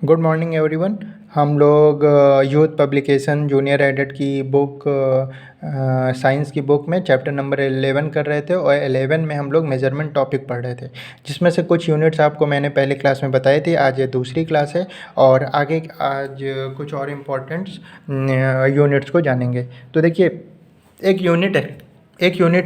Good morning everyone. हम लोग youth publication junior edit की बुक साइंस की बुक में चैप्टर नंबर 11 कर रहे थे और 11 में हम लोग मेजरमेंट टॉपिक पढ़ रहे थे, जिसमें से कुछ यूनिट्स आपको मैंने पहले क्लास में बताई थी। आज ये दूसरी क्लास है और आगे आज कुछ और इम्पोर्टेंट्स यूनिट्स को जानेंगे। तो देखिए, एक यूनिट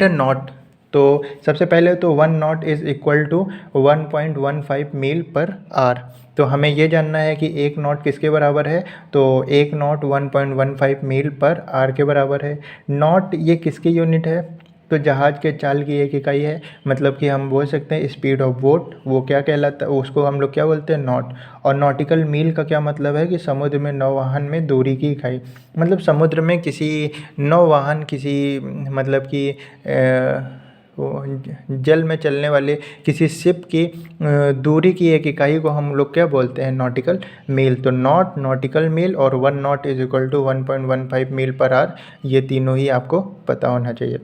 है नॉट। तो सबसे पहले तो 1 not is equal to 1.15 mile पर आर। तो हमें ये जानना है कि एक नॉट किसके बराबर है। तो एक नॉट 1.15 मील पर आर के बराबर है। नॉट ये किसकी यूनिट है? तो जहाज़ के चाल की एक इकाई है। मतलब कि हम बोल सकते हैं स्पीड ऑफ बोट, वो क्या कहलाता है, उसको हम लोग क्या बोलते हैं? नॉट। और नॉटिकल मील का क्या मतलब है कि समुद्र में नौवहन में दूरी की इकाई। मतलब समुद्र में किसी नौवहन किसी मतलब कि जल में चलने वाले किसी शिप की दूरी की एक इकाई को हम लोग क्या बोलते हैं? Nautical mile. तो नॉट, नॉटिकल मील और 1 knot is equal to 1.15 mile per hour, ये तीनों ही आपको पता होना चाहिए।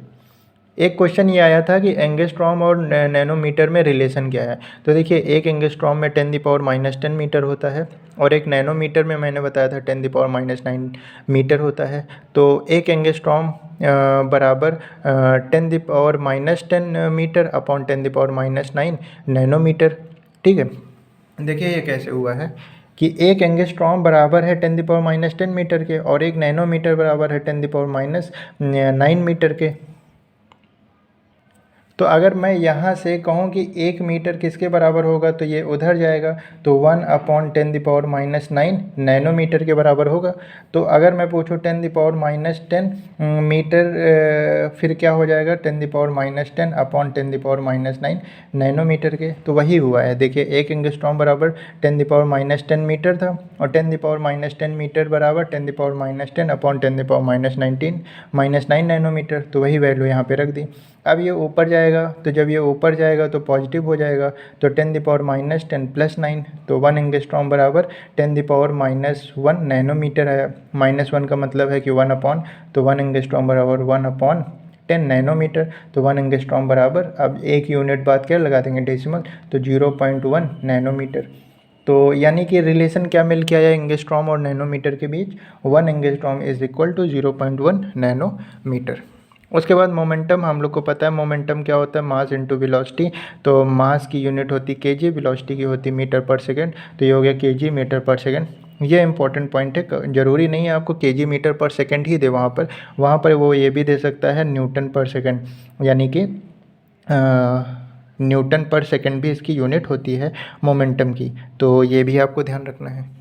एक क्वेश्चन ये आया था कि एंगस्ट्रॉम और नैनोमीटर में रिलेशन क्या है। तो देखिए, एक एंगस्ट्रॉम में 10⁻⁻10 मीटर होता है और एक नैनोमीटर में मैंने बताया था 10⁻⁹ मीटर होता है। तो एक एंगस्ट्रॉम बराबर 10⁻⁻10 मीटर अपॉन 10⁻⁹ नैनोमीटर। ठीक है, देखिए ये कैसे हुआ है कि एक एंगस्ट्रॉम बराबर है 10⁻⁻10 मीटर के और एक नैनोमीटर बराबर है 10⁻⁹ मीटर के। तो अगर मैं यहाँ से कहूँ कि 1 मीटर किसके बराबर होगा, तो ये उधर जाएगा, तो 1/10⁻⁹ नैनोमीटर के बराबर होगा। तो अगर मैं पूछूँ 10⁻⁻10 मीटर, फिर क्या हो जाएगा? 10⁻⁻10 अपॉन 10⁻⁻9 नैनोमीटर के। तो वही हुआ है। देखिए, एक एंगस्ट्रॉम बराबर 10⁻⁻10 मीटर था और 10⁻⁻10 मीटर बराबर 10⁻⁻10 अपॉन 10⁻⁻9 नैनोमीटर। तो वही वैल्यू यहाँ पे रख दी। अब ये ऊपर जाएगा, तो जब ये ऊपर जाएगा तो पॉजिटिव हो जाएगा, तो 10⁻⁻10 प्लस 9, तो 1 एंगस्ट्रॉम बराबर 10⁻⁻1 नैनोमीटर है। -1 का मतलब है कि 1 अपॉन, तो 1 एंगस्ट्रॉम बराबर 1/10 नैनोमीटर। तो 1 एंगस्ट्रॉम बराबर, अब एक यूनिट बाद क्या लगा देंगे? डेसिमल, तो 0.1 नैनोमीटर। तो यानी कि रिलेशन क्या मिल के आया एंगस्ट्रॉम और नैनोमीटर के बीच? 1 angstrom is equal to 0.1 nanometre. उसके बाद मोमेंटम, हम लोग को पता है मोमेंटम क्या होता है? Mass into velocity. तो मास की यूनिट होती केजी, वेलोसिटी की होती मीटर पर सेकंड। तो ये हो गया केजी मीटर पर सेकंड। ये इंपॉर्टेंट पॉइंट है, ज़रूरी नहीं है आपको केजी मीटर पर सेकंड ही दे वहाँ पर वो ये भी दे सकता है न्यूटन पर सेकंड, यानी कि न्यूटन पर सेकंड भी इसकी यूनिट होती है मोमेंटम की। तो ये भी आपको ध्यान रखना है।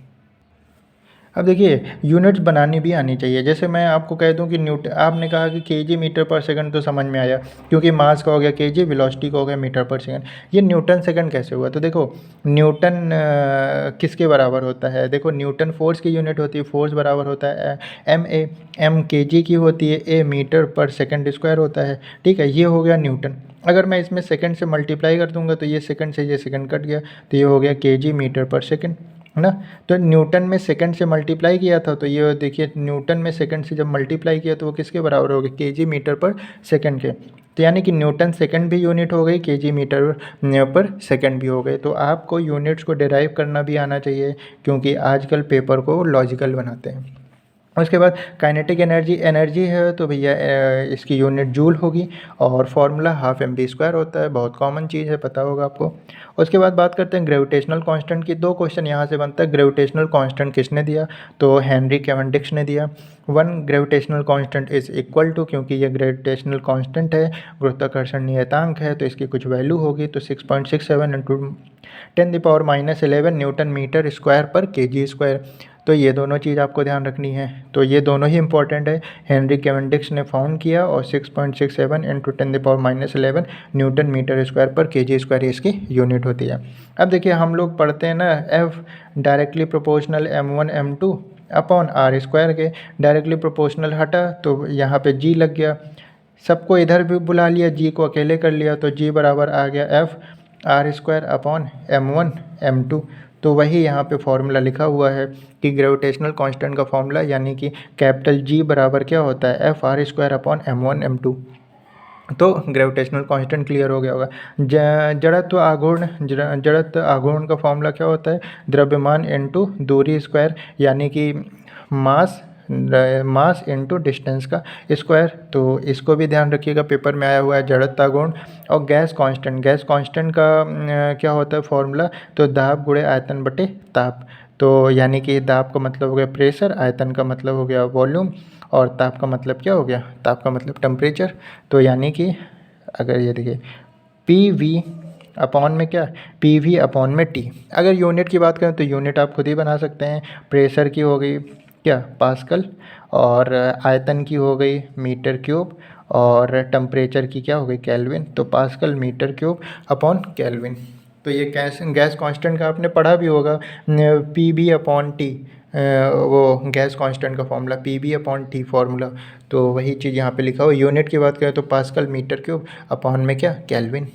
अब देखिए, यूनिट्स बनानी भी आनी चाहिए। जैसे मैं आपको कह दूं कि आपने कहा कि केजी मीटर पर सेकंड, तो समझ में आया क्योंकि मास का हो गया केजी, वेलोसिटी का हो गया मीटर पर सेकंड। ये न्यूटन सेकंड कैसे हुआ? तो देखो, न्यूटन किसके बराबर होता है? देखो, न्यूटन फोर्स की यूनिट होती है, फोर्स बराबर होता है एम ए। एम केजी की होती है, ए मीटर पर सेकंड स्क्वायर होता है। ठीक है, ये हो गया न्यूटन। अगर मैं इसमें सेकंड से मल्टीप्लाई कर दूंगा तो ये सेकंड से ये सेकंड कट गया, तो ये हो गया केजी मीटर पर सेकंड, है ना। तो न्यूटन में सेकंड से मल्टीप्लाई किया था, तो ये देखिए न्यूटन में सेकंड से जब मल्टीप्लाई किया तो वो किसके बराबर हो गया? केजी मीटर पर सेकंड के। तो यानी कि न्यूटन सेकंड भी यूनिट हो गई, केजी मीटर पर सेकंड भी हो गए। तो आपको यूनिट्स को डिराइव करना भी आना चाहिए, क्योंकि आजकल पेपर को लॉजिकल बनाते हैं। उसके बाद काइनेटिक एनर्जी, एनर्जी है तो भैया इसकी यूनिट जूल होगी और फार्मूला हाफ mv² होता है। बहुत कॉमन चीज़ है, पता होगा आपको। उसके बाद बात करते हैं ग्रेविटेशनल कांस्टेंट की। दो क्वेश्चन यहाँ से बनता है। ग्रेविटेशनल कांस्टेंट किसने दिया? तो हेनरी कैवेंडिश ने दिया। 1 gravitational constant is equal to, क्योंकि ये ग्रेविटेशनल कांस्टेंट है, गुरुत्वाकर्षण नियतांक है, तो इसकी कुछ वैल्यू होगी, तो 6.67 into 10⁻⁻11 newton metre square per KG square. तो ये दोनों चीज़ आपको ध्यान रखनी है। तो ये दोनों ही इंपॉर्टेंट है। हेनरी कैवेंडिश ने फाउंड किया और 6.67 into 10⁻⁻11 newton metre square per KG square इसकी यूनिट होती है। अब देखिए, हम लोग पढ़ते हैं ना, F directly proportional m1 m2 upon r square के। डायरेक्टली प्रोपोर्शनल हटा तो यहाँ पे जी लग गया, सबको इधर भी बुला लिया, जी को अकेले कर लिया, तो जी बराबर आ गया F R square upon m1 m2। तो वही यहाँ पे फॉर्मूला लिखा हुआ है कि ग्रेविटेशनल कांस्टेंट का फॉर्मूला, यानी कि कैपिटल जी बराबर क्या होता है? F R square upon m1 m2। तो ग्रेविटेशनल कांस्टेंट क्लियर हो गया होगा। जड़त्व आघूर्ण का फॉर्मूला क्या होता है? द्रव्यमान इनटू दूरी स्क्वायर, यानी कि मास इनटू डिस्टेंस का स्क्वायर। तो इसको भी ध्यान रखिएगा, पेपर में आया हुआ है जड़त्व आघूर्ण। और गैस कांस्टेंट का क्या होता है फॉर्मूला? तो दाब गुणे आयतन बटे ताप। तो यानी कि दाब का मतलब हो गया प्रेशर, आयतन का मतलब हो गया वॉल्यूम, और ताप का मतलब क्या हो गया? ताप का मतलब टेम्परेचर। तो यानी कि अगर ये देखिए पी वी अपॉन में क्या? पी वी अपॉन में टी। अगर यूनिट की बात करें तो यूनिट आप खुद ही बना सकते हैं। प्रेशर की हो गई क्या? पास्कल। और आयतन की हो गई मीटर क्यूब। और टेम्परेचर की क्या हो गई? केल्विन। तो pascal metre cube upon kelvin. तो ये गैस कांस्टेंट का आपने पढ़ा भी होगा, पी बी अपॉन टी, वो गैस कांस्टेंट का formula P V upon T formula. तो वही चीज़ यहाँ पे लिखा हो। यूनिट की बात करें तो पास्कल मीटर क्यूब अपॉन में क्या? केल्विन।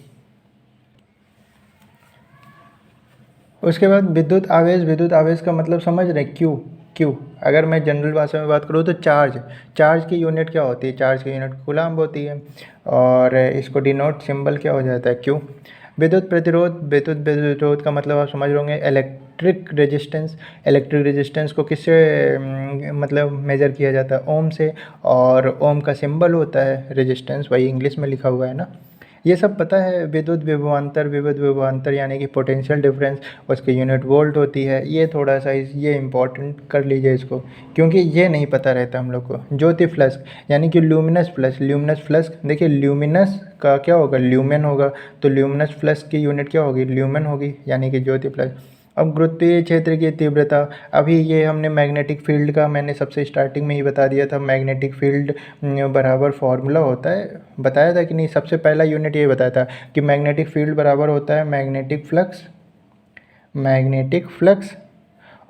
उसके बाद विद्युत आवेश का मतलब समझ रहे हैं? क्यू। अगर मैं जनरल भाषा में बात करूँ तो चार्ज की यूनिट क्या होती है? चार्ज की यूनिट कूलाम्ब होती है। और इसको डिनोट सिंबल क्या हो जाता है? क्यू। विद्युत प्रतिरोध का मतलब आप समझ रहे होंगे इलेक्ट्रिक रेजिस्टेंस को किससे मतलब मेज़र किया जाता है? ओम से। और ओम का सिंबल होता है रेजिस्टेंस, वही इंग्लिश में लिखा हुआ है ना। ये सब पता है। विद्युत विभवांतर यानी कि पोटेंशियल डिफरेंस, उसकी यूनिट वोल्ट होती है। ये थोड़ा सा ये इंपॉर्टेंट कर लीजिए इसको, क्योंकि ये नहीं पता रहता हम लोग को। ज्योति फ्लक्स यानी कि ल्यूमिनस फ्लक्स। देखिए ल्यूमिनस का क्या होगा? ल्यूमेन होगा। तो ल्यूमिनस फ्लक्स की यूनिट क्या होगी? ल्यूमेन होगी, यानी कि ज्योति फ्लक्स। अब गुरुत्वीय क्षेत्र की तीव्रता, अभी ये हमने मैग्नेटिक फील्ड का मैंने सबसे स्टार्टिंग में ही बता दिया था। मैग्नेटिक फील्ड बराबर फॉर्मूला होता है, बताया था कि नहीं? सबसे पहला यूनिट ये बताया था कि मैग्नेटिक फील्ड बराबर होता है मैग्नेटिक फ्लक्स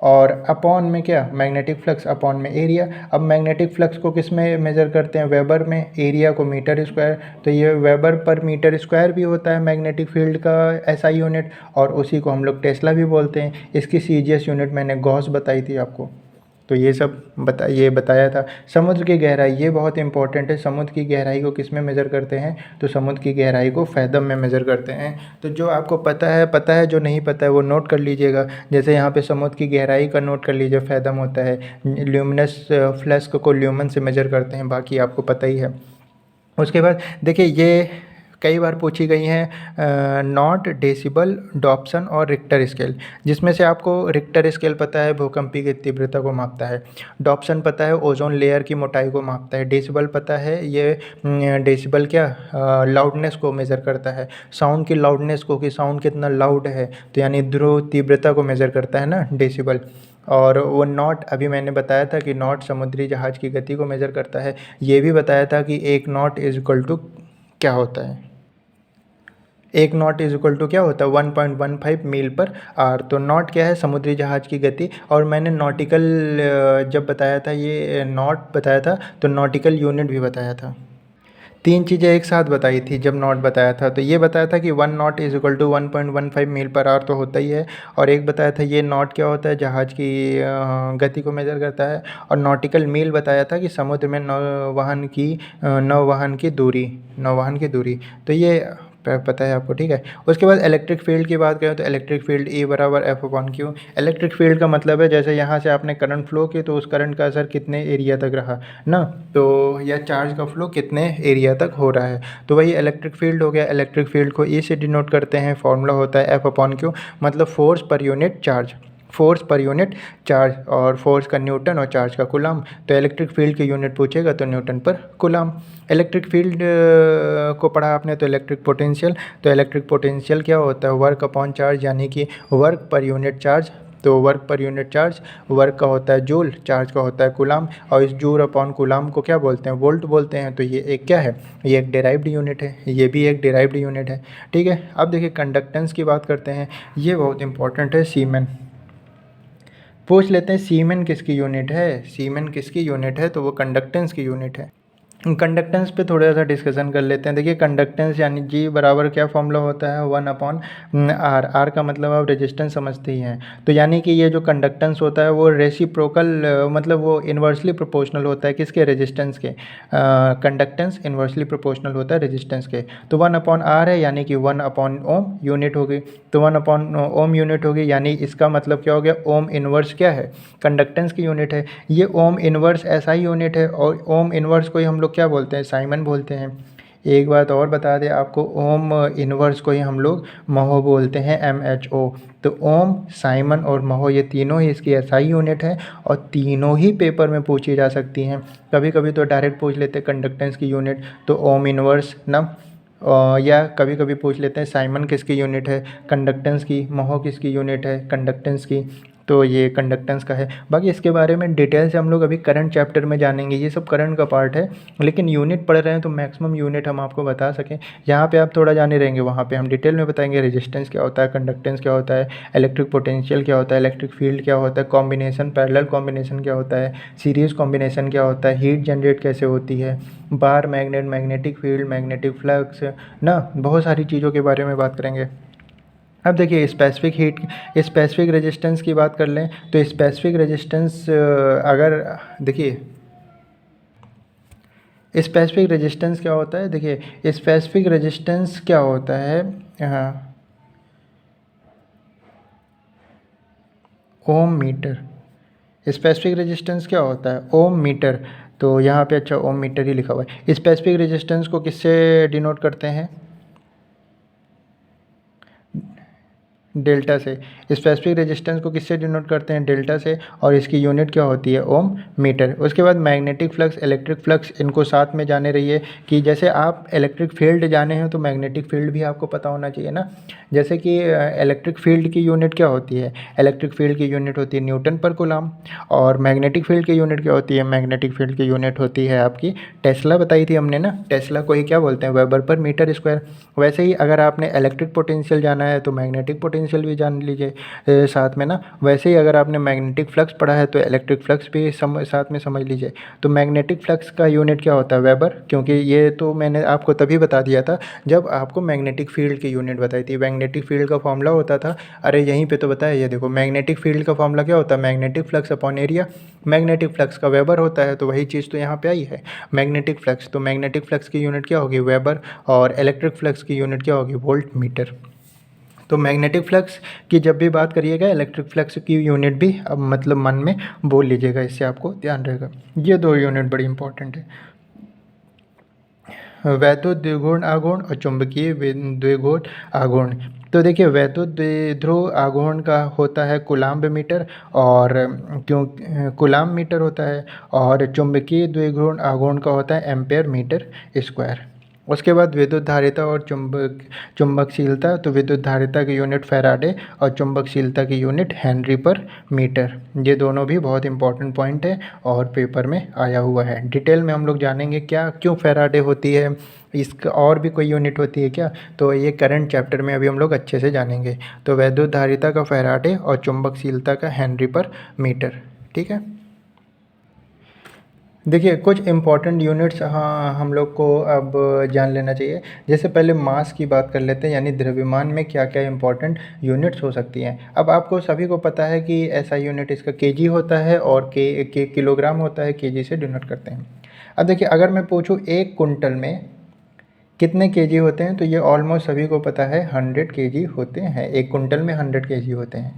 और अपॉन में क्या? मैग्नेटिक फ्लक्स अपॉन में एरिया। अब मैग्नेटिक फ्लक्स को किस में मेज़र करते हैं? वेबर में। एरिया को मीटर स्क्वायर। तो ये वेबर पर मीटर स्क्वायर भी होता है मैग्नेटिक फील्ड का ऐसा यूनिट, और उसी को हम लोग टेस्ला भी बोलते हैं। इसकी सीजीएस यूनिट मैंने गॉस बताई थी आपको। तो ये सब बताया था। समुद्र की गहराई, ये बहुत इंपॉर्टेंट है। समुद्र की गहराई को किस में मेज़र करते हैं? तो समुद्र की गहराई को फैदम में मेज़र करते हैं। तो जो आपको पता है, जो नहीं पता है वो नोट कर लीजिएगा। जैसे यहाँ पे समुद्र की गहराई का नोट कर लीजिए, फैदम होता है। ल्यूमिनस फ्लक्स को ल्यूमन से मेज़र करते हैं, बाकी आपको पता ही है। उसके बाद देखिए ये कई बार पूछी गई हैं नॉट, डेसिबल, डॉप्सन और रिक्टर स्केल। जिसमें से आपको रिक्टर स्केल पता है भूकंपी की तीव्रता को मापता है। डॉप्सन पता है ओजोन लेयर की मोटाई को मापता है। डेसिबल पता है ये डेसिबल क्या लाउडनेस को मेज़र करता है, साउंड की लाउडनेस को, कि साउंड कितना लाउड है, तो यानी ध्रुव तीव्रता को मेज़र करता है ना डेसिबल। और वो नॉट अभी मैंने बताया था कि नॉट समुद्री जहाज़ की गति को मेज़र करता है। ये भी बताया था कि एक नॉट इज इक्वल टू क्या होता है? एक नॉट इज इक्वल टू क्या होता है? 1.15 मील पर आवर। तो नॉट क्या है? समुद्री जहाज़ की गति। और मैंने नॉटिकल जब बताया था, ये नॉट बताया था, तो नॉटिकल यूनिट भी बताया था। तीन चीज़ें एक साथ बताई थी जब नॉट बताया था। तो ये बताया था कि 1 knot is equal to 1.15 mile per hour, तो होता ही है। और एक बताया था ये नॉट क्या होता है? जहाज़ की गति को मेज़र करता है। और नॉटिकल मील बताया था कि समुद्र में नौवहन की दूरी। तो ये पता है आपको, ठीक है। उसके बाद इलेक्ट्रिक फील्ड की बात करें तो इलेक्ट्रिक फील्ड E बराबर F upon Q। Electric field का मतलब है जैसे यहाँ से आपने करंट फ्लो किया तो उस करंट का असर कितने एरिया तक रहा ना, तो या चार्ज का फ्लो कितने एरिया तक हो रहा है, तो वही इलेक्ट्रिक फील्ड हो गया। इलेक्ट्रिक फील्ड को E से डिनोट करते हैं, फॉर्मूला होता है F अपॉन Q, मतलब फोर्स पर यूनिट चार्ज, और फोर्स का न्यूटन और चार्ज का कूलम। तो इलेक्ट्रिक फील्ड की यूनिट पूछेगा तो न्यूटन पर कूलम। इलेक्ट्रिक फील्ड को पढ़ा आपने तो इलेक्ट्रिक पोटेंशियल क्या होता है? वर्क अपॉन चार्ज, यानी कि वर्क पर यूनिट चार्ज। तो work per unit charge, work का होता है जूल, चार्ज का होता है कूलम, और इस जूल अपॉन कूलम को क्या बोलते हैं? वोल्ट बोलते हैं। तो ये एक क्या है? ये एक डिराइव्ड यूनिट है, ये भी एक डिराइव्ड यूनिट है, ठीक है। अब देखिए कंडक्टेंस की बात करते हैं, ये बहुत इंपॉर्टेंट है। सीमेन पूछ लेते हैं, सीमेन किसकी यूनिट है? सीमेन किसकी यूनिट है? तो वो कंडक्टेंस की यूनिट है। कंडक्टेंस पे थोड़ा सा डिस्कशन कर लेते हैं। देखिए कंडक्टेंस यानी जी बराबर क्या फॉर्मूला होता है, 1/r। आर का मतलब आप रेजिस्टेंस समझते ही हैं। तो यानी कि ये जो कंडक्टेंस होता है वो रेसिप्रोकल मतलब वो इन्वर्सली प्रोपोर्शनल होता है किसके, रेजिस्टेंस के। कंडक्टेंस इन्वर्सली प्रोपोर्शनल होता है रेजिस्टेंस के। तो 1/r है यानी कि 1/ओम यूनिट होगी। तो 1/ओम यूनिट होगी यानी इसका मतलब क्या हो गया, ओम इन्वर्स क्या है, कंडक्टेंस की यूनिट है। ये ओम इन्वर्स एसआई यूनिट है और ओम इन्वर्स को ही हम लोग क्या बोलते हैं, साइमन बोलते हैं। एक बात और बता दें आपको, ओम इन्वर्स को ही हम लोग महो बोलते हैं, MHO। तो ओम, साइमन और महो ये तीनों ही इसकी एसआई यूनिट है और तीनों ही पेपर में पूछी जा सकती हैं। कभी कभी तो डायरेक्ट पूछ लेते हैं कंडक्टेंस की यूनिट, तो ओम इन्वर्स ना, या कभी कभी पूछ लेते हैं साइमन किसकी यूनिट है, कंडक्टेंस की, महो किसकी यूनिट है, कंडक्टेंस की। तो ये कंडक्टेंस का है। बाकी इसके बारे में डिटेल से हम लोग अभी करंट चैप्टर में जानेंगे, ये सब करंट का पार्ट है। लेकिन यूनिट पढ़ रहे हैं तो मैक्सिमम यूनिट हम आपको बता सकें, यहाँ पे आप थोड़ा जाने रहेंगे वहाँ पे हम डिटेल में बताएंगे रेजिस्टेंस क्या होता है, कंडक्टेंस क्या होता है, इलेक्ट्रिक पोटेंशियल क्या होता है, इलेक्ट्रिक फील्ड क्या होता है, कॉम्बिनेशन पैरेलल कॉम्बिनेशन क्या होता है, सीरीज़ कॉम्बिनेशन क्या होता है, हीट जनरेट कैसे होती है, bar magnet, magnetic field, magnetic flux ना, बहुत सारी चीज़ों के बारे में बात करेंगे। अब देखिए स्पेसिफिक हीट, स्पेसिफिक रेजिस्टेंस की बात कर लें तो स्पेसिफिक रेजिस्टेंस अगर देखिए स्पेसिफिक रेजिस्टेंस क्या होता है, देखिए स्पेसिफिक रेजिस्टेंस क्या होता है, हाँ, ओम मीटर। स्पेसिफिक रेजिस्टेंस क्या होता है, ओम मीटर। तो यहाँ पे अच्छा ओम मीटर ही लिखा हुआ है। स्पेसिफिक रेजिस्टेंस को किससे डिनोट करते हैं, डेल्टा से। स्पेसिफिक रेजिस्टेंस को किससे डिनोट करते हैं, डेल्टा से। और इसकी यूनिट क्या होती है, ओम मीटर। उसके बाद मैग्नेटिक फ्लक्स, इलेक्ट्रिक फ्लक्स, इनको साथ में जाने रहिए कि जैसे आप इलेक्ट्रिक फील्ड जाने हैं तो मैग्नेटिक फील्ड भी आपको पता होना चाहिए ना। जैसे कि इलेक्ट्रिक फील्ड की यूनिट क्या होती है, इलेक्ट्रिक फील्ड की यूनिट होती है न्यूटन पर कूलम। और मैग्नेटिक फील्ड की यूनिट क्या होती है, मैग्नेटिक फील्ड की यूनिट होती है आपकी टेस्ला बताई थी हमने ना, टेस्ला को ही क्या बोलते हैं, वेबर पर मीटर स्क्वायर। वैसे ही अगर आपने इलेक्ट्रिक पोटेंशियल जाना है तो मैग्नेटिक पोटेंशियल भी जान लीजिए साथ में ना। वैसे ही अगर आपने मैग्नेटिक फ्लक्स पढ़ा है तो इलेक्ट्रिक फ्लक्स भी साथ में समझ लीजिए। तो मैग्नेटिक फ्लक्स का यूनिट क्या होता है, वेबर, क्योंकि ये तो मैंने आपको तभी बता दिया था जब आपको मैग्नेटिक फील्ड की यूनिट बताई थी। मैग्नेटिक फील्ड का फॉर्मूला होता था, अरे यहीं पे तो बताया, ये देखो मैग्नेटिक फील्ड का फॉर्मूला क्या होता है, magnetic flux upon area. Magnetic flux का वेबर होता है, तो वही चीज़ तो यहाँ पे आई है, मैग्नेटिक फ्लक्स। तो मैग्नेटिक फ्लक्स की यूनिट क्या होगी, वेबर। और इलेक्ट्रिक फ्लक्स की यूनिट क्या होगी, वोल्ट मीटर। तो मैग्नेटिक फ्लक्स की जब भी बात करिएगा इलेक्ट्रिक फ्लक्स की यूनिट भी अब मतलब मन में बोल लीजिएगा, इससे आपको ध्यान रहेगा। ये दो यूनिट बड़ी इंपॉर्टेंट है, वैद्युत द्विगुण आघूर्ण और चुंबकीय द्विगुण आघूर्ण। तो देखिए वैद्युत द्विध्रुव आघूर्ण का होता है कूलाम्ब मीटर, और क्यों कूलाम्ब मीटर होता है, और चुंबकीय द्विध्रुव आघूर्ण का होता है एम्पेयर मीटर स्क्वायर। उसके बाद विद्युत धारिता और चुंबकशीलता। तो विद्युत धारिता की यूनिट फैराडे और चुंबकशीलता की यूनिट हेनरी पर मीटर। ये दोनों भी बहुत इंपॉर्टेंट पॉइंट है और पेपर में आया हुआ है। डिटेल में हम लोग जानेंगे क्या क्यों फैराडे होती है, इसका और भी कोई यूनिट होती है क्या, तो ये करंट चैप्टर में अभी हम लोग अच्छे से जानेंगे। तो वैद्युत धारिता का फैराडे और चुंबकशीलता का हेनरी पर मीटर, ठीक है। देखिए कुछ इम्पॉर्टेंट यूनिट्स हाँ हम लोग को अब जान लेना चाहिए। जैसे पहले मास की बात कर लेते हैं, यानी द्रव्यमान में क्या क्या इम्पॉर्टेंट यूनिट्स हो सकती हैं। अब आपको सभी को पता है कि ऐसा यूनिट इसका केजी होता है और के किलोग्राम होता है, केजी से डिनोट करते हैं। अब देखिए अगर मैं पूछूँ एक कुंटल में कितने केजी होते हैं, तो ये ऑलमोस्ट सभी को पता है 100 केजी होते हैं। एक कुंटल में 100 केजी होते हैं।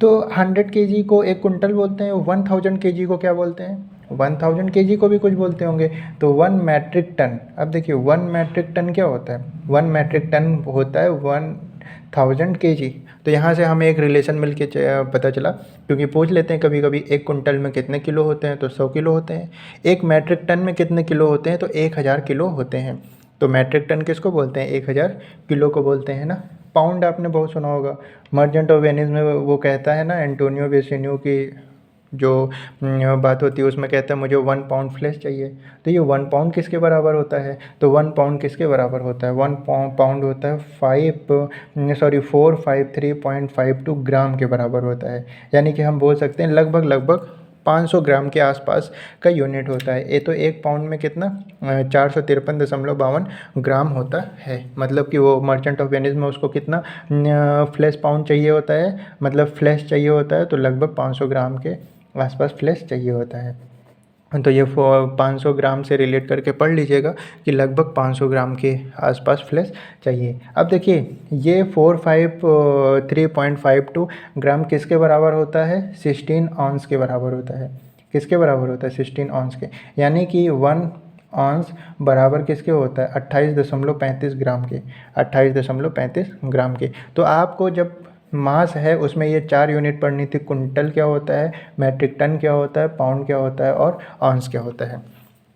तो 100 केजी को एक कुंटल बोलते हैं, 1000 केजी को क्या बोलते हैं, 1000 केजी को भी कुछ बोलते होंगे। तो 1 मैट्रिक टन, अब देखिए 1 मैट्रिक टन क्या होता है, 1 मैट्रिक टन होता है 1000 केजी। तो यहाँ से हमें एक रिलेशन मिल के पता चला, क्योंकि पूछ लेते हैं कभी कभी एक कुंटल में कितने किलो होते हैं, तो 100 किलो होते हैं। एक मैट्रिक टन में कितने किलो होते हैं, तो 1000 किलो होते हैं। तो मैट्रिक टन किसको बोलते हैं, 1000 किलो को बोलते हैं ना। पाउंड आपने बहुत सुना होगा, मर्जेंट ऑफ वेनिस में वो कहता है ना एंटोनियो वेसिन्यू की जो बात होती है उसमें कहता है मुझे 1 पाउंड फ्लेश चाहिए। तो ये 1 पाउंड किसके बराबर होता है, तो 1 पाउंड किसके बराबर होता है, 1 पाउंड होता है 453.52 ग्राम के बराबर होता है। यानी कि हम बोल सकते हैं लगभग लगभग 500 ग्राम के आसपास का यूनिट होता है। ये तो एक पाउंड में कितना 453.52 ग्राम होता है। मतलब कि वो मर्चेंट ऑफ वेनिस में उसको कितना फ्लैश पाउंड चाहिए होता है, मतलब फ्लैश चाहिए होता है, तो लगभग 500 ग्राम के आसपास फ्लैश चाहिए होता है। तो ये 500 ग्राम से रिलेट करके पढ़ लीजिएगा कि लगभग 500 ग्राम के आसपास फ्लैश चाहिए। अब देखिए ये 453.52 ग्राम किसके बराबर होता है, 16 ऑन्स के बराबर होता है। किसके बराबर होता है, 16 ऑन्स के। यानी कि 1 ऑन्स बराबर किसके होता है, 28.35 ग्राम के, 28.35 ग्राम के। तो आपको जब मास है उसमें ये 4 यूनिट पढ़नी थी, कुंटल क्या होता है, मैट्रिक टन क्या होता है, पाउंड क्या होता है और ऑन्स क्या होता है।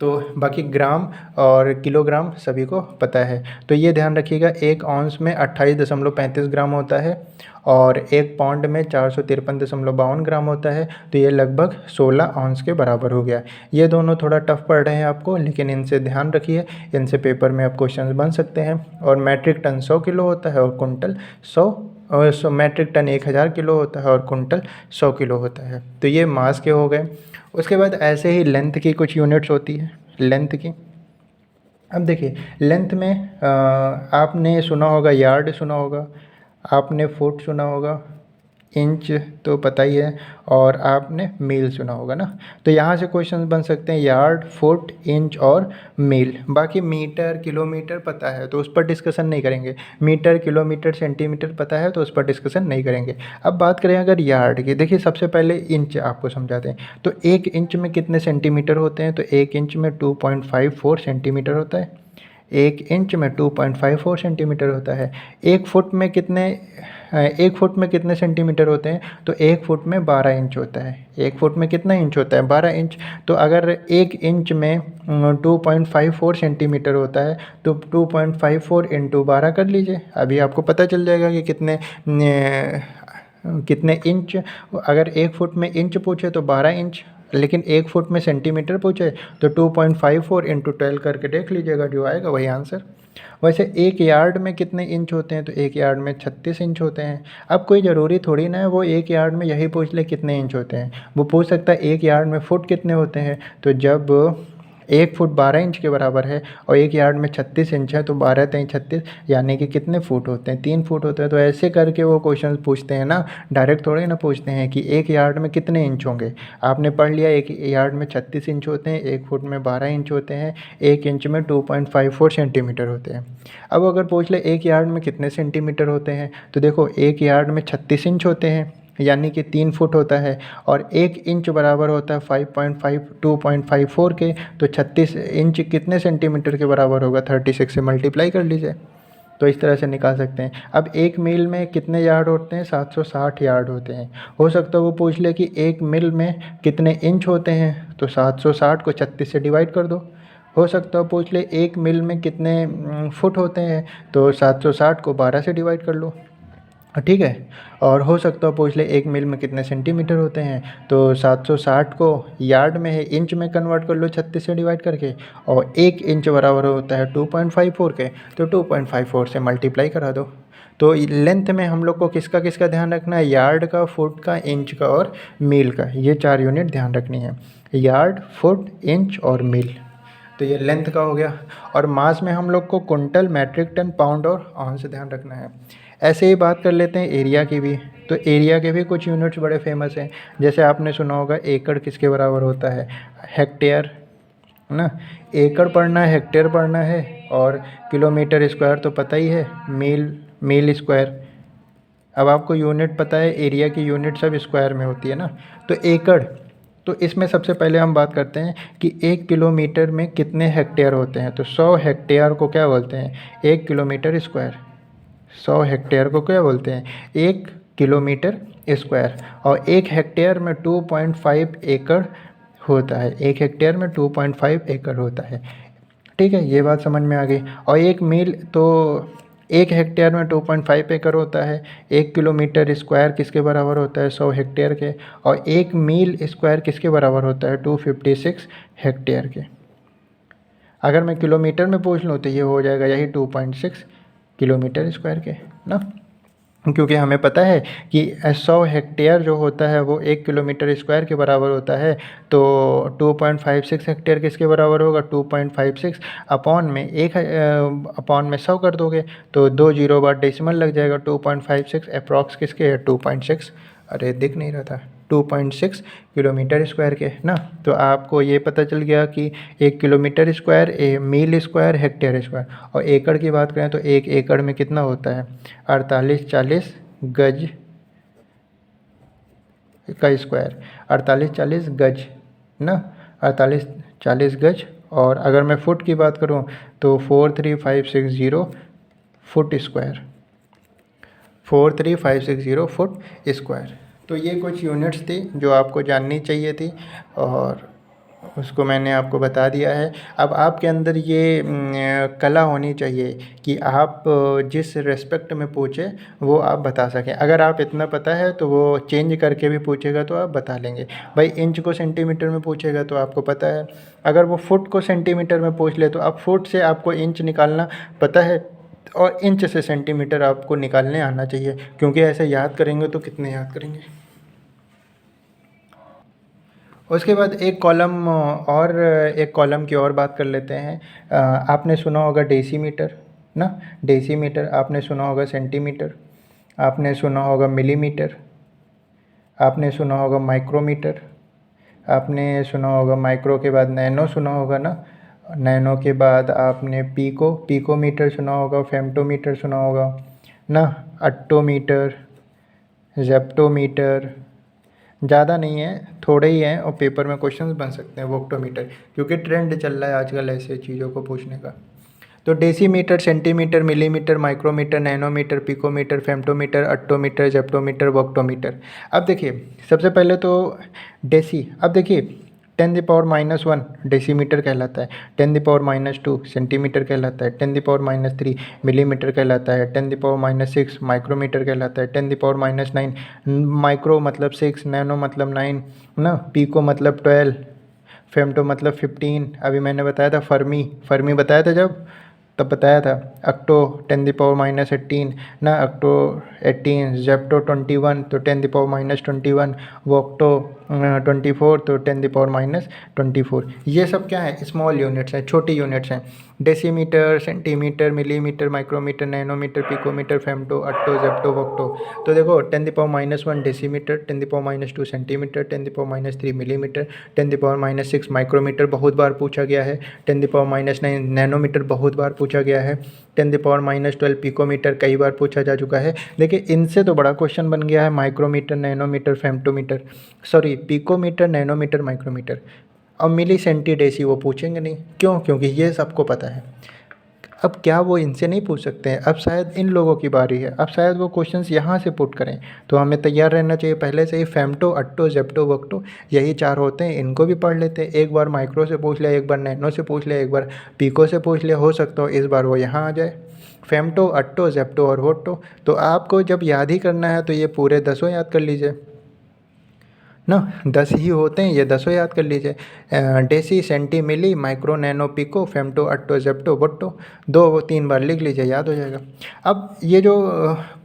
तो बाकी ग्राम और किलोग्राम सभी को पता है। तो ये ध्यान रखिएगा, एक ऑन्स में 28.35 ग्राम होता है और एक पाउंड में 453.52 ग्राम होता है। तो ये लगभग 16 ऑन्स के बराबर हो गया। ये दोनों थोड़ा टफ पड़ रहे हैं आपको, लेकिन इनसे ध्यान रखिए, इनसे पेपर में आप क्वेश्चन बन सकते हैं। और मैट्रिक टन 100 किलो होता है और कुंटल 100 मैट्रिक टन 1000 किलो होता है और कुंटल 100 किलो होता है। तो ये मास के हो गए। उसके बाद ऐसे ही लेंथ की कुछ यूनिट्स होती है, लेंथ की। अब देखिए लेंथ में आपने सुना होगा यार्ड, सुना होगा आपने, फुट सुना होगा, इंच तो पता ही है, और आपने मील सुना होगा ना। तो यहाँ से क्वेश्चन बन सकते हैं यार्ड, फुट, इंच और मील। बाकी मीटर किलोमीटर पता है तो उस पर डिस्कशन नहीं करेंगे। मीटर किलोमीटर सेंटीमीटर पता है तो उस पर डिस्कशन नहीं करेंगे। अब बात करें अगर यार्ड की, देखिए सबसे पहले इंच आपको समझाते हैं। तो 1 इंच में कितने सेंटीमीटर होते हैं, तो 1 इंच में 2.54 सेंटीमीटर होता है। 1 इंच में 2.54 सेंटीमीटर होता है। 1 फुट में कितने 1 फुट में कितने सेंटीमीटर होते हैं, तो 1 फुट में 12 इंच होता है। 1 फुट में कितना इंच होता है, 12 इंच। तो अगर 1 इंच में 2.54 सेंटीमीटर होता है तो 2.54 इंटू 12 कर लीजिए। अभी आपको पता चल जाएगा कि कितने इंच। अगर 1 फुट में इंच पूछे तो 12 इंच, लेकिन 1 फुट में सेंटीमीटर पूछे तो 2.54 इंटू 12 करके देख लीजिएगा, जो आएगा वही आंसर। वैसे 1 यार्ड में कितने इंच होते हैं, तो 1 यार्ड में 36 इंच होते हैं। अब कोई ज़रूरी थोड़ी ना है वो 1 यार्ड में यही पूछ ले कितने इंच होते हैं, वो पूछ सकता है 1 यार्ड में फुट कितने होते हैं। तो जब 1 फुट 12 इंच के बराबर है और 1 यार्ड में 36 इंच है तो 12 3 36 यानी कि कितने फुट होते हैं, 3 फुट होते हैं। तो ऐसे करके वो क्वेश्चन पूछते हैं ना, डायरेक्ट थोड़े ना पूछते हैं कि 1 यार्ड में कितने इंच होंगे। आपने पढ़ लिया 1 यार्ड में 36 इंच होते हैं, 1 फुट में 12 इंच होते हैं, 1 इंच में 2.54 सेंटीमीटर होते हैं। अब अगर पूछ ले 1 यार्ड में कितने सेंटीमीटर होते हैं, तो देखो 1 यार्ड में 36 इंच होते हैं यानी कि 3 फुट होता है, और 1 इंच बराबर होता है 2.54 के। तो 36 इंच कितने सेंटीमीटर के बराबर होगा, 36 से मल्टीप्लाई कर लीजिए। तो इस तरह से निकाल सकते हैं। अब 1 मील में कितने यार्ड होते हैं, 760 यार्ड होते हैं। हो सकता है वो पूछ ले कि 1 मील में कितने इंच होते हैं, तो 760 को 36 से डिवाइड कर दो। हो सकता है पूछ ले 1 मील में कितने फुट होते हैं, तो 760 को 12 से डिवाइड कर लो, ठीक है। और हो सकता है पूछ ले 1 मील में कितने सेंटीमीटर होते हैं, तो 760 को यार्ड में है इंच में कन्वर्ट कर लो 36 से डिवाइड करके, और 1 इंच बराबर होता है 2.54 के, तो 2.54 से मल्टीप्लाई करा दो। तो लेंथ में हम लोग को किसका किसका ध्यान रखना है, यार्ड का, फुट का, इंच का और मील का। ये 4 यूनिट ध्यान रखनी है, यार्ड, फुट, इंच और मील। तो ये लेंथ का हो गया। और मास में हम लोग को कुंटल, मैट्रिक टन, पाउंड और ऑन से ध्यान रखना है। ऐसे ही बात कर लेते हैं एरिया की भी। तो एरिया के भी कुछ यूनिट्स बड़े फेमस हैं। जैसे आपने सुना होगा एकड़ किसके बराबर होता है, हेक्टेयर, है ना। एकड़ पढ़ना है, हेक्टेयर पढ़ना है, और किलोमीटर स्क्वायर तो पता ही है, मील स्क्वायर। अब आपको यूनिट पता है, एरिया की यूनिट सब स्क्वायर में होती है ना। तो एकड़, तो इसमें सबसे पहले हम बात करते हैं कि 1 किलोमीटर में कितने हेक्टेयर होते हैं। तो 100 हेक्टेयर को क्या बोलते हैं, 1 किलोमीटर स्क्वायर। 100 हेक्टेयर को क्या बोलते हैं, 1 किलोमीटर स्क्वायर। और 1 हेक्टेयर में 2.5 एकड़ होता है। 1 हेक्टेयर में 2.5 एकड़ होता है, ठीक है। ये बात समझ में आ गई। और 1 मील, तो 1 हेक्टेयर में 2.5 एकड़ होता है। 1 किलोमीटर स्क्वायर किसके बराबर होता है, 100 हेक्टेयर के। और 1 मील स्क्वायर किसके बराबर होता है, 256 हेक्टेयर के। अगर मैं किलोमीटर में पूछ लूँ तो ये हो जाएगा यही 2.6 किलोमीटर स्क्वायर के ना। क्योंकि हमें पता है कि 100 हेक्टेयर जो होता है वो 1 किलोमीटर स्क्वायर के बराबर होता है। तो 2.56 हेक्टेयर किसके बराबर होगा? 2.56 अपॉन में अपॉन में 100 कर दोगे तो 2 जीरो बाद डेसिमल लग जाएगा। 2.56 अप्रॉक्स किसके है? 2.6, अरे दिख नहीं रहा था, 2.6 किलोमीटर स्क्वायर के ना। तो आपको ये पता चल गया कि 1 किलोमीटर स्क्वायर, मील स्क्वायर, हेक्टेयर स्क्वायर। और एकड़ की बात करें तो 1 एकड़ में कितना होता है? 48-40 गज का स्क्वायर, 48-40 गज ना, 48-40 गज। और अगर मैं फुट की बात करूं तो 43560 फुट स्क्वायर, 43560 फुट स्क्वायर। तो ये कुछ यूनिट्स थी जो आपको जाननी चाहिए थी और उसको मैंने आपको बता दिया है। अब आपके अंदर ये कला होनी चाहिए कि आप जिस रेस्पेक्ट में पूछे वो आप बता सकें। अगर आप इतना पता है तो वो चेंज करके भी पूछेगा तो आप बता लेंगे। भाई इंच को सेंटीमीटर में पूछेगा तो आपको पता है, अगर वो फुट को सेंटीमीटर में पूछ ले तो आप फुट से आपको इंच निकालना पता है और इंच से सेंटीमीटर आपको निकालने आना चाहिए, क्योंकि ऐसे याद करेंगे तो कितने याद करेंगे। उसके बाद एक कॉलम की और बात कर लेते हैं। आपने सुना होगा डेसीमीटर ना, डेसीमीटर आपने सुना होगा, सेंटीमीटर आपने सुना होगा, मिलीमीटर आपने सुना होगा, माइक्रोमीटर आपने सुना होगा, माइक्रो के बाद नैनो सुना होगा ना, नैनो के बाद आपने पिकोमीटर सुना होगा, फेम्टोमीटर सुना होगा ना, अट्टोमीटर, जेप्टोमीटर। ज़्यादा नहीं है, थोड़े ही हैं और पेपर में क्वेश्चंस बन सकते हैं वोक्टोमीटर, क्योंकि ट्रेंड चल रहा है आजकल ऐसे चीज़ों को पूछने का। तो decimetre, centimetre, millimetre, micrometre, nanometre, picometre, femtometre, attometre, zeptometre, yoctometre. अब देखिए सबसे पहले तो अब देखिए 10⁻⁻1 डेसीमीटर कहलाता है, 10⁻⁻2 सेंटीमीटर कहलाता है, 10⁻⁻3 मिलीमीटर कहलाता है, 10⁻⁻6 माइक्रोमीटर कहलाता है, 10⁻⁻9 माइक्रो मतलब 6, नैनो मतलब 9 ना, पिको मतलब 12, फेम्टो मतलब 15। अभी मैंने बताया था फर्मी बताया था जब, तब बताया था। अक्टो 10⁻⁻18 ना, अक्टो 18, जेप्टो 21 तो 10⁻⁻21, वोक्टो 24 तो 10⁻⁻24। ये सब क्या है? स्मॉल यूनिट्स हैं, छोटी यूनिट्स हैं। Decimetre, centimetre, millimetre, micrometre, nanometre, picometre, femto, atto, zepto, yocto. तो देखो 10⁻⁻1 डेसीमीटर, 10⁻⁻2 सेंटीमीटर, 10⁻⁻3 मिलीमीटर, 10⁻⁻6 माइक्रोमीटर बहुत बार पूछा गया है, 10⁻⁻9 नैनोमीटर बहुत बार पूछा गया है, 10⁻⁻12 पिकोमीटर कई बार पूछा जा चुका है। देखिए इनसे तो बड़ा क्वेश्चन बन गया है micrometre, nanometre, femtometre, sorry picometre, nanometre, micrometre. अब मिली सेंटी डेसी वो पूछेंगे नहीं, क्यों? क्योंकि ये सबको पता है। अब क्या वो इनसे नहीं पूछ सकते हैं? अब शायद इन लोगों की बारी है, अब शायद वो क्वेश्चंस यहाँ से पुट करें, तो हमें तैयार रहना चाहिए पहले से ही। फेम्टो, अट्टो, जेप्टो, वक्टो यही 4 होते हैं, इनको भी पढ़ लेते हैं। एक बार माइक्रो से पूछ लिया, एक बार नैनो से पूछ लिया, एक बार पिको से पूछ लिया, हो सकता हो इस बार वो यहाँ आ जाए। फेम्टो, अट्टो, जेप्टो और वोट्टो। तो आपको जब याद ही करना है तो ये पूरे 10 याद कर लीजिए ना, 10 ही होते हैं, ये 10 याद कर लीजिए। Deci, centi, milli, micro, nano, pico, femto, atto, zepto, yocto. 2-3 बार लिख लीजिए, याद हो जाएगा। अब ये जो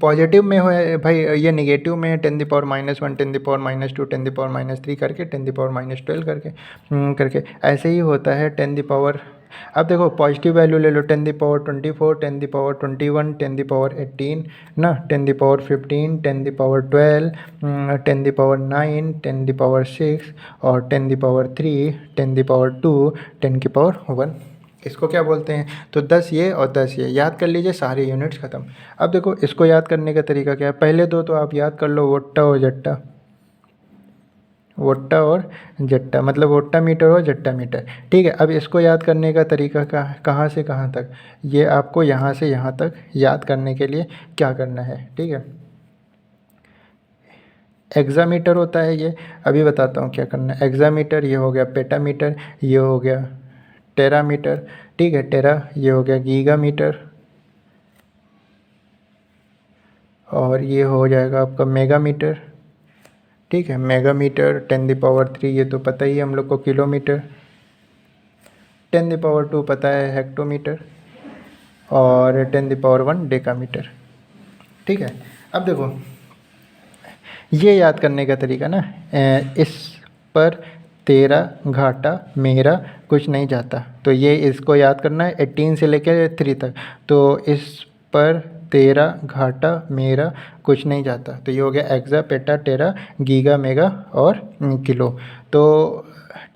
पॉजिटिव में है भाई, ये निगेटिव में है 10⁻⁻1, 10⁻⁻2, 10⁻⁻3 करके, 10⁻⁻12 करके ऐसे ही होता है 10 अब देखो पॉजिटिव वैल्यू ले लो, 10⁻24, 10⁻21, 10⁻18 ना, 10⁻15, 10⁻12, 10⁻9, 10⁻6 और 10⁻3, 10⁻2, 10⁻1। इसको क्या बोलते हैं? तो 10 ये और 10 ये, याद कर लीजिए, सारे यूनिट्स ख़त्म। अब देखो इसको याद करने का तरीका क्या है? पहले दो तो आप याद कर लो, वोट्टा और जट्टा, वोट्टा और जट्टा मतलब वोट्टा मीटर और जट्टा मीटर। ठीक है, अब इसको याद करने का तरीका कहाँ से कहाँ तक? ये आपको यहाँ से यहाँ तक याद करने के लिए क्या करना है? ठीक है, एक्सामीटर होता है ये, अभी बताता हूँ क्या करना है। एक्सामीटर ये हो गया, पेटामीटर ये हो गया, टेरामीटर, ठीक है, टेरा ये हो गया, गीगामीटर, और ये हो जाएगा आपका मेगामीटर। ठीक है, मेगामीटर, 10⁻3 ये तो पता ही है हम लोग को, किलोमीटर, 10⁻2 पता है, हेक्टोमीटर, और 10⁻1 डेकामीटर। ठीक है, अब देखो ये याद करने का तरीका ना, इस पर तेरा घाटा मेरा कुछ नहीं जाता, तो ये इसको याद करना है 18 से लेकर 3 तक। तो इस पर तेरा घाटा मेरा कुछ नहीं जाता, तो ये हो गया एक्सा पेटा टेरा गीगा मेगा और किलो। तो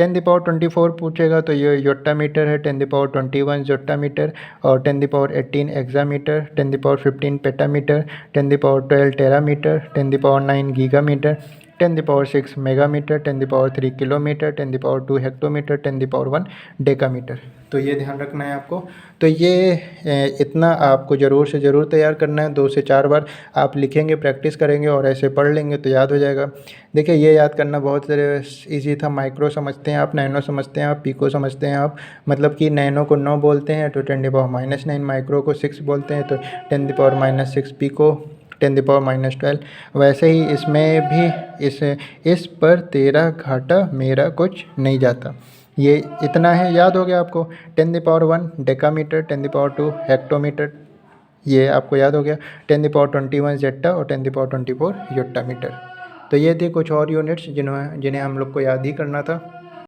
10^24 पूछेगा तो ये योट्टा मीटर है, 10^21 जोट्टा मीटर, और 10^18 exa metre, 10^15 peta metre, 10^12 tera metre, 10^9 giga metre, 10^6 mega metre, 10^3 kilometre, 10^2 hectometre, 10^1 decametre. तो ये ध्यान रखना है आपको। तो ये इतना आपको ज़रूर से ज़रूर तैयार करना है, 2 से 4 बार आप लिखेंगे, प्रैक्टिस करेंगे और ऐसे पढ़ लेंगे तो याद हो जाएगा। देखिए ये याद करना बहुत ईजी था। माइक्रो समझते हैं आप, नैनो समझते हैं आप, पीको समझते हैं आप, मतलब कि नैनो को 9 बोलते हैं तो 10⁻⁻9, माइक्रो को 6 बोलते हैं तो 10⁻⁻6 पीको, 10⁻12। वैसे ही इसमें भी इस पर तेरा घाटा मेरा कुछ नहीं जाता, ये इतना है, याद हो गया आपको। 10⁻1 डेकामीटर, 10⁻2 हेक्टोमीटर, ये आपको याद हो गया। 10⁻21 जेट्टा और 10⁻24 योट्टा मीटर। तो ये थे कुछ और यूनिट्स जिन्हें हम लोग को याद ही करना था।